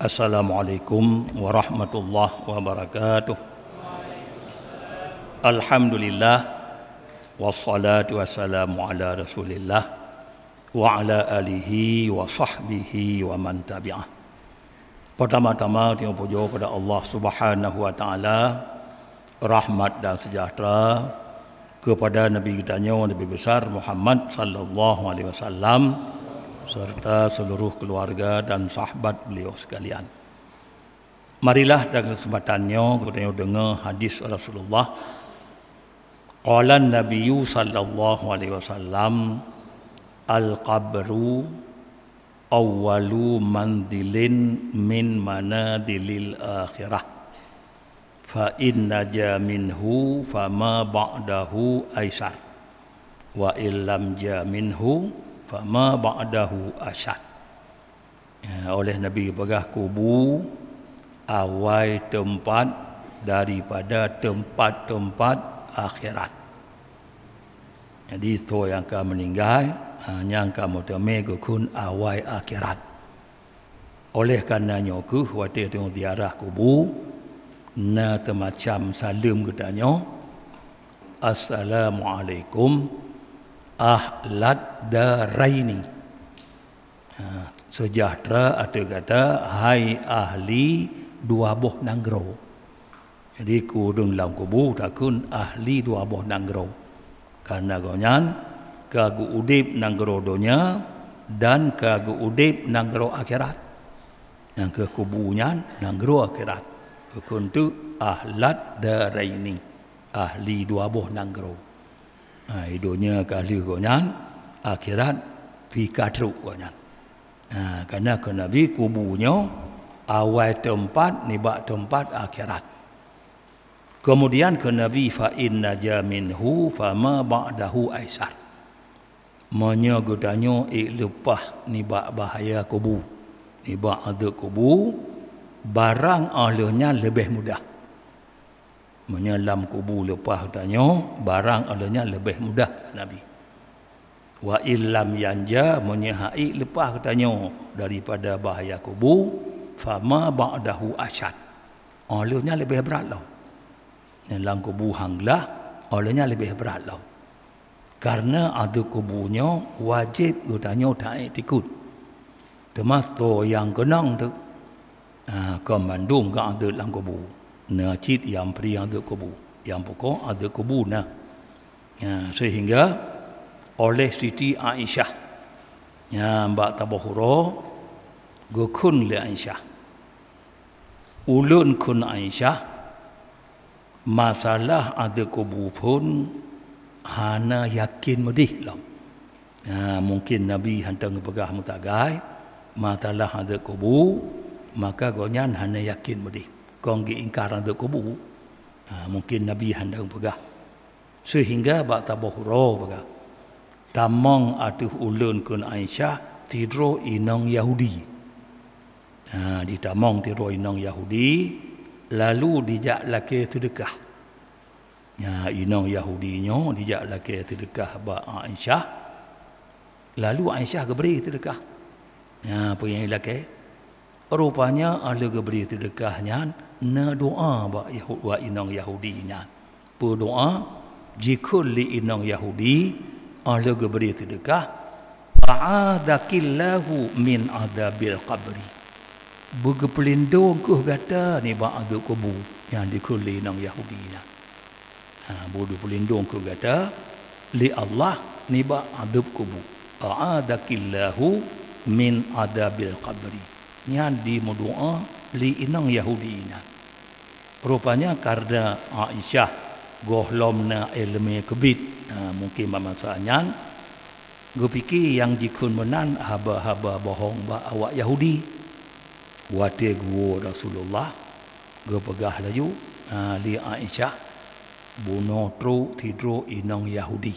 Assalamualaikum warahmatullahi wabarakatuh. Alhamdulillah wassalatu wassalamu ala Rasulillah wa ala alihi wa sahbihi wa man tabi'ah. Pertama-tama kita puja kepada Allah Subhanahu wa taala, rahmat dan sejahtera kepada Nabi kita Nabi besar Muhammad sallallahu alaihi wasallam serta seluruh keluarga dan sahabat beliau sekalian. Marilah dalam kesempatannya kita dengar hadis Rasulullah. Qala an-nabiy sallallahu alaihi wasallam, al-qabru awwalu mandilin min manadilil akhirah. Fa inna jaminhu fama ba'dahu aisar. Wa illam jaminhu fama ba'dahu asyad. Oleh Nabi pegah kubur awal tempat daripada tempat-tempat akhirat. Jadi itu yang akan meninggal yang akan bertemu kun awal akhirat. Oleh karenanya ke waktu tengok di arah kubur na temacam salam katanya, Assalamualaikum ahlat daraini. Sejahtera atau kata hai ahli dua buah nanggro. Jadi kudung dalam kubur takun ahli dua buah nanggro. Karena gonyan kagu udip nanggro donya dan kagu udip nanggro akhirat. Yang ke kuburnya nanggro akhirat. Kekun tu ahlat daraini, ahli dua buah nanggro. Hidunya kali gonyan akhirat fi katruk gonyan. Karena ke Nabi kuburnya awal tempat nibak tempat akhirat. Kemudian ke Nabi fa inna jaminhu fama ba'dahu aisar. Menyegudanyo lepah nibak bahaya kubur. Nibak ada kubur barang alahnya lebih mudah. Menyelam kubur lepah katanya barang alahnya lebih mudah Nabi. Wa illam yanja menyahai lepah katanya daripada bahaya kubur fama ba'dahu asyad. Alahnya lebih berat lah. Dalam kubur hanglah olehnya lebih berat lah. Karena ada kuburnya wajib katanya tak ikut. Termasuk yang kenang tu kemandung ke ada dalam kubur. Najid yang peri ada kubur. Yang pokok ada kubur nah. Sehingga oleh Siti Aisyah Mbak Tabahura gukun li Aisyah. Ulun kun Aisyah masalah ada kubur pun hana yakin medih lah. Mungkin Nabi hantar pegah mutagai masalah ada kubur maka gonyan hana yakin medih. Konggi ingkar ada kubur mungkin Nabi hantar pegah. Sehingga bak tabahura pegah. Tamang atuh ulun kun Aisyah tidur inang Yahudi. Di tamang tidur inang Yahudi lalu dijak laki sedekah. Inang Yahudinya dijak laki sedekah ba Aisyah. Lalu Aisyah beri sedekah. Punya laki. Rupanya ada beri sedekahnya na doa ba wa inang Yahudinya. Berdoa jikul li inang Yahudi ada beri sedekah a'adakillahu min adabil qabri. Bergepelindung ke kata ni ba'adu kubur yang dikuli nang Yahudi na. Bodoh pelindung ke kata li Allah ni ba'adu kubur. A'adakillahu min adabil qabri. Yang dimudoa li inang Yahudi na. Rupanya karena Aisyah gohlomna ilmu kebit. Mungkin mamasanya gue pikir yang jikun menan haba-haba bohong ba awak Yahudi. Wate gua Rasulullah gua pegah laju li Aisyah bunuh tru tidur inang Yahudi.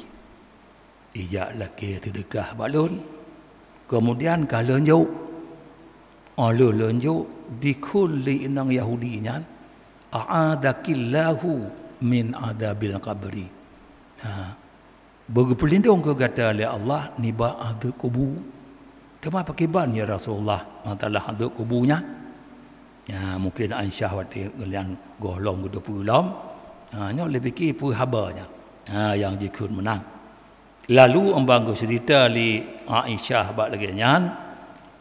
Ijak laki sedekah balun. Kemudian kalau lenjuk ala lenjuk dikul li inang Yahudi nya a'adakillahu min adabil qabri. Berpelindung ke kata oleh Allah ni ba azab kubur. Kenapa pakai ban ya Rasulullah? Masalah azab kuburnya. Ya mungkin Aisyah waktu kalian golong ke 20 lam. Nya lebih fikir pu habanya. Yang dikut menang. Lalu ambang cerita li Aisyah bak lagi nyan.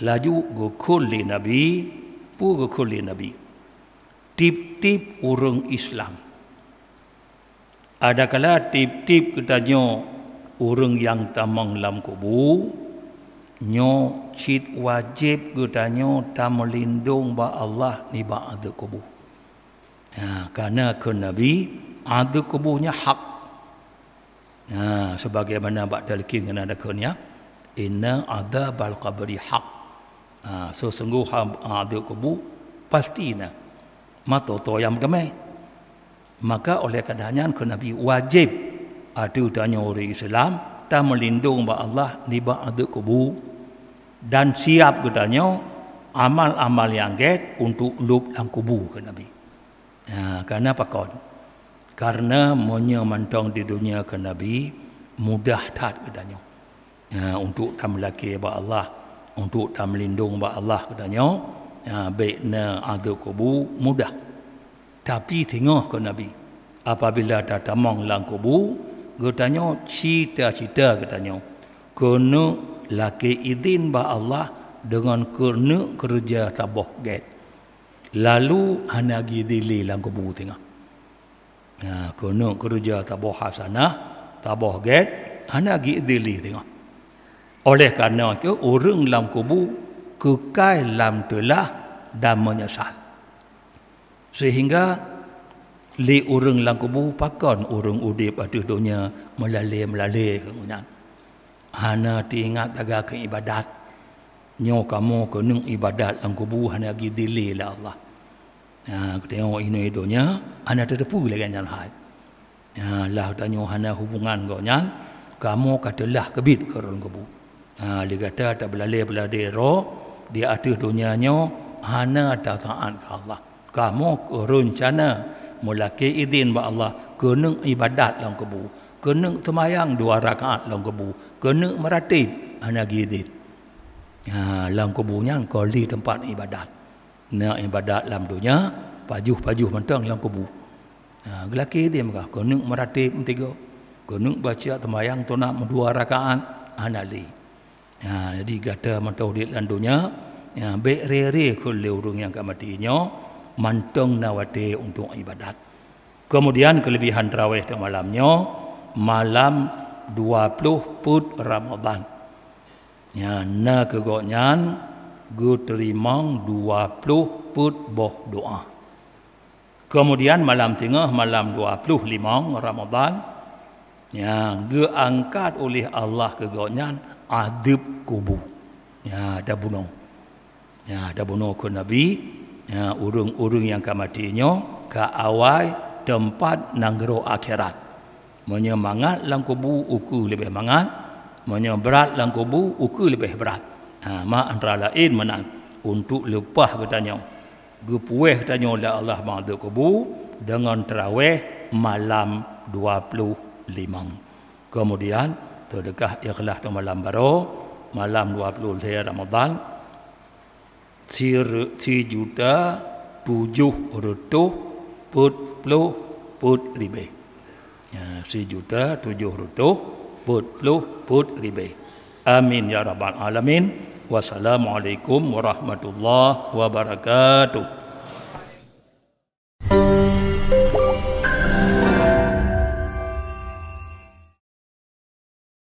Laju go kulli nabi, pu go kulli nabi. Tip-tip orang Islam. Ada kala tip-tip katanya orang yang tamang lam kubur nyo cit wajib katanya tam melindung ba Allah ni ba azab kubur. Karena ke Nabi azab kuburnya hak. Sebagaimana bak dalkin kena ada kunya inna adzabal qabri hak. Sesungguh azab kubur pastinya matoto yang damai. Maka oleh karenanya ke Nabi wajib ada tanya orang Islam tak melindung ba Allah di ba azab kubur dan siap katanya amal-amal yang get untuk lub dalam kubur ke Nabi. Karena pakon karena menyemantong di dunia ke Nabi mudah tak katanya. Untuk tak melaki ba Allah, untuk tak melindung ba Allah katanya baiknya azab kubur mudah. Tapi tengok ke Nabi apabila dah tamang lang kubur katanya cita-cita katanya kena laki izin ba Allah dengan kena kerja tabah get lalu hana gidili lang kubur tengok kena kerja tabah hasanah tabah get hana gidili tengok oleh kerana itu orang lang kubur kekal lam telah dan menyesal sehingga li orang lang kubur pakon orang udip atas dunia melalai kemudian hana tingat taga ke ibadat nyo kamu kenung ibadat lang kubur hana gi dili la Allah tengok ini dunia hana terdepu lagi nyan hai lah tanyo hana hubungan go nyan kamu katalah kebit ke orang kubur dia kata tak belalai ro di atas dunia nyo hana taat ke Allah kamu rencana mulaki izin ba Allah kena ibadat dalam kubur kena semayang 2 rakaat dalam kubur kena meratib hana izin dalam kuburnya kau di tempat ibadat nak ibadat dalam dunia pajuh mentang dalam kubur gelaki izin kah kena meratib 3 kena baca semayang tunap 2 rakaat hana li jadi kata mentau di dalam dunia baik rere kulle urung yang kamatinya mantong nawati untuk ibadat. Kemudian kelebihan tarawih di malamnya malam 20 put Ramadan. Na kegonyan gu terimang 20 put boh doa. Kemudian malam tengah malam 25 Ramadan yang diangkat oleh Allah kegonyan adab kubur. Dah bunuh. Dah bunuh ke Nabi. Urung-urung yang kamatinya ke awal tempat nanggero akhirat. Menyemangat lang kubur uku lebih mangat, menyeberat lang kubur uku lebih berat. Antara lain menang untuk lepas katanya. Gepueh katanya oleh Allah ma'adzab kubur dengan tarawih malam 25. Kemudian terdekah ikhlas ke malam baru malam 20 Ramadan 3.700.000 put ribe. 3.700.000 put ribe. Amin ya rabbal alamin. Wassalamualaikum warahmatullahi wabarakatuh.